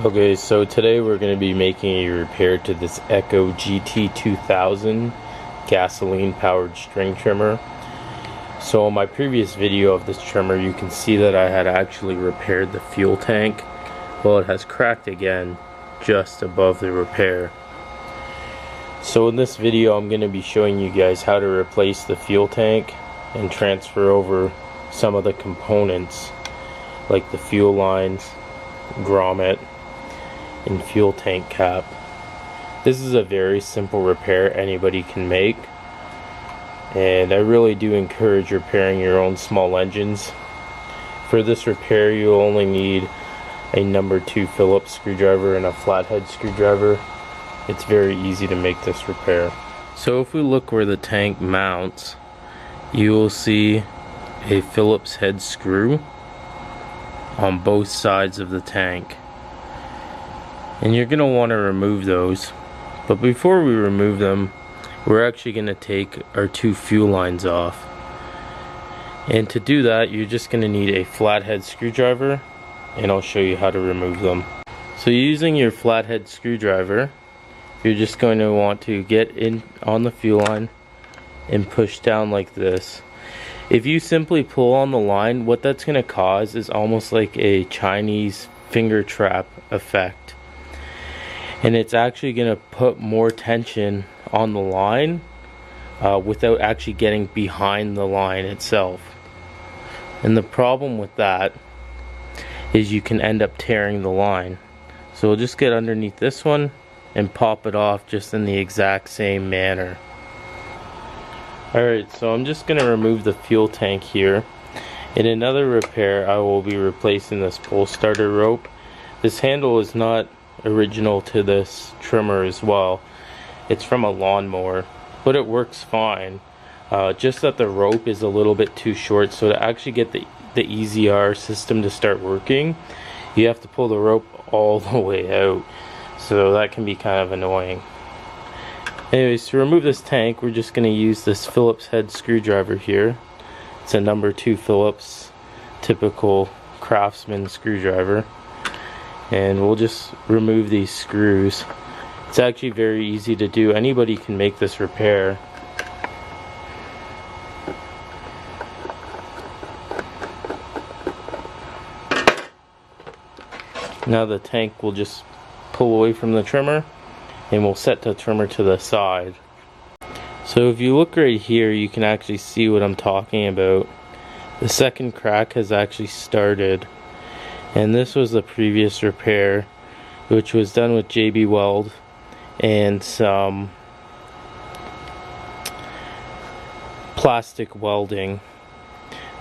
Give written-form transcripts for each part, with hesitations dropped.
Okay, so today we're going to be making a repair to this Echo GT2000 gasoline powered string trimmer. So in my previous video of this trimmer, you can see that I had actually repaired the fuel tank. Well, it has cracked again just above the repair. So in this video, I'm going to be showing you guys how to replace the fuel tank and transfer over some of the components like the fuel lines, grommet, and fuel tank cap. This is a very simple repair anybody can make, and I really do encourage repairing your own small engines. For this repair, you'll only need a number 2 Phillips screwdriver and a flathead screwdriver. It's very easy to make this repair. So if we look where the tank mounts, you will see a Phillips head screw on both sides of the tank, and you're going to want to remove those. But before we remove them, we're actually going to take our 2 fuel lines off, and to do that you're just going to need a flathead screwdriver, and I'll show you how to remove them. So using your flathead screwdriver, you're just going to want to get in on the fuel line and push down like this. If you simply pull on the line, what that's going to cause is almost like a Chinese finger trap effect, and it's actually going to put more tension on the line without actually getting behind the line itself. And the problem with that is you can end up tearing the line. So we'll just get underneath this one and pop it off just in the exact same manner. Alright, so I'm just going to remove the fuel tank here. In another repair, I will be replacing this pole starter rope. This handle is not original to this trimmer as well. It's from a lawnmower, but it works fine. Just that the rope is a little bit too short, so to actually get the EZR system to start working, you have to pull the rope all the way out. So that can be kind of annoying. Anyways, to remove this tank, we're just going to use this Phillips head screwdriver here. It's a number 2 Phillips, typical craftsman screwdriver. And we'll just remove these screws. It's actually very easy to do. Anybody can make this repair. Now the tank will just pull away from the trimmer, and we'll set the trimmer to the side. So if you look right here, you can actually see what I'm talking about. The second crack has actually started, and this was the previous repair, which was done with JB Weld and some plastic welding.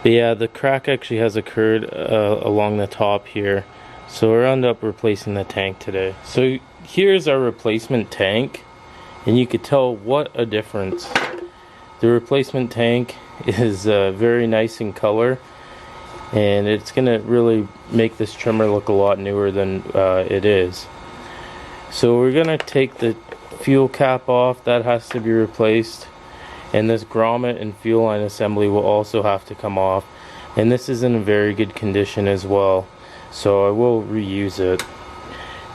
But yeah, the crack actually has occurred along the top here, so we'll end up replacing the tank today. So here's our replacement tank, and you could tell what a difference. The replacement tank is very nice in color, and it's gonna really make this trimmer look a lot newer than it is. So we're gonna take the fuel cap off. That has to be replaced, and this grommet and fuel line assembly will also have to come off, and this is in very good condition as well, so I will reuse it.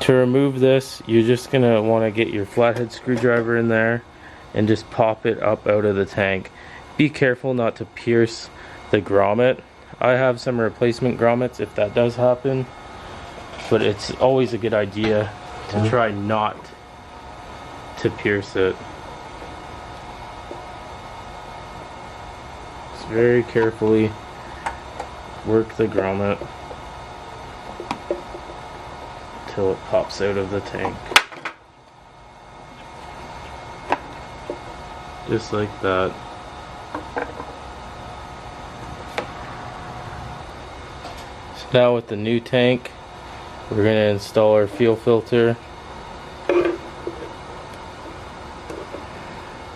To remove this, you're just gonna want to get your flathead screwdriver in there and just pop it up out of the tank. Be careful not to pierce the grommet. I have some replacement grommets if that does happen, but it's always a good idea to try not to pierce it. Just very carefully work the grommet until it pops out of the tank. Just like that. So now with the new tank, we're going to install our fuel filter, and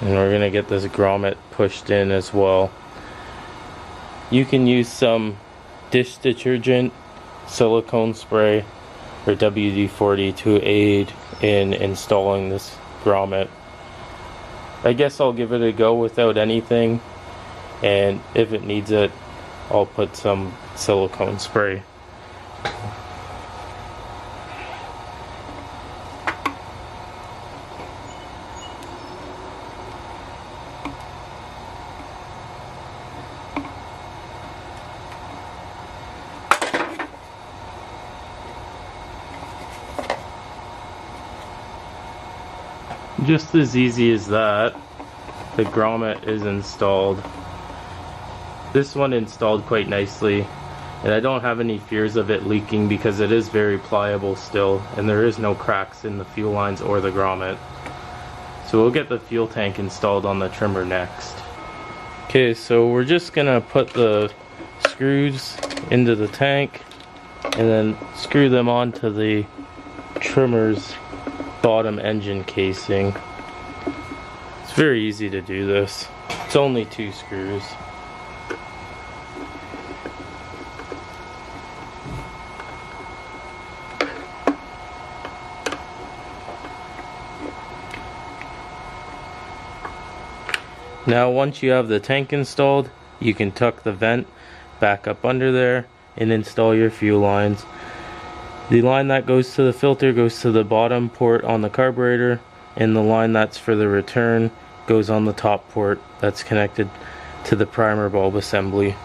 we're going to get this grommet pushed in as well. You can use some dish detergent, silicone spray, or WD-40 to aid in installing this grommet. I guess I'll give it a go without anything, and if it needs it, I'll put some silicone spray. Just as easy as that, the grommet is installed. This one installed quite nicely, and I don't have any fears of it leaking because it is very pliable still, and there is no cracks in the fuel lines or the grommet. So we'll get the fuel tank installed on the trimmer next. Okay, so we're just gonna put the screws into the tank and then screw them onto the trimmer's bottom engine casing. It's very easy to do this. It's only 2 screws. Now once you have the tank installed, you can tuck the vent back up under there and install your fuel lines. The line that goes to the filter goes to the bottom port on the carburetor, and the line that's for the return goes on the top port that's connected to the primer bulb assembly.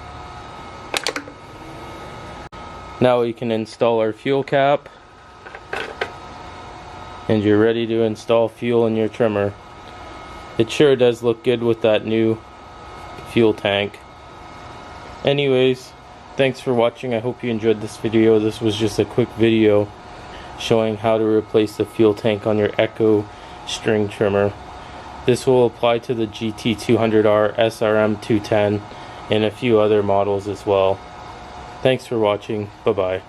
Now we can install our fuel cap, and you're ready to install fuel in your trimmer. It sure does look good with that new fuel tank. Anyways, thanks for watching. I hope you enjoyed this video. This was just a quick video showing how to replace the fuel tank on your Echo string trimmer. This will apply to the GT200R, SRM210, and a few other models as well. Thanks for watching. Bye-bye.